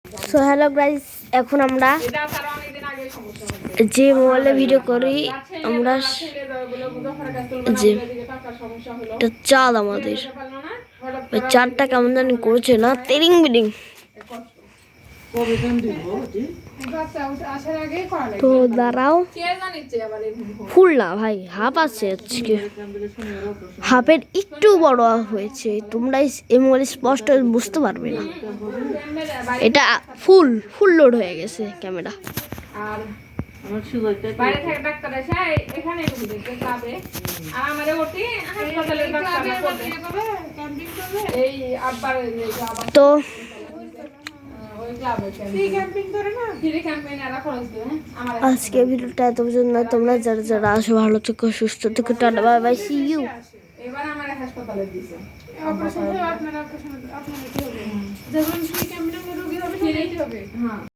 So hello guys, এখন আমরা যে মোবাইলে ভিডিও করি আমরা যে এটা চাঁদ আমাদের চাঁদটা কেমন জানি করছে না, তেরিং বিরিং। তো দাঁড়াও, ফুল না ভাই, হাফ আছে আজকে, হাফের একটু বড় হয়েছে, তোমরা এই মোবাইল স্পষ্ট বুঝতে পারবে না। এটা ফুল লোড হয়ে গেছে ক্যামেরা। আর বাইরে থেকে ডাক্তার এসে এখানে দেখতে যাবে, আর আমারে ওটি হাসপাতালের ডাক্তার এই আব্বার তো আজকে ভিডিওটা এত পর্যন্ত। তোমরা যারা যারা আসো ভালো থেকো, সুস্থ থেকো, tata bye bye, see you. এবার আমার হাসপাতালে দিয়েছে অপারেশন হবে, আপনারা কি হবে যখন সেই ক্যাম্পে রোগী হবে সেটাই হবে। হ্যাঁ।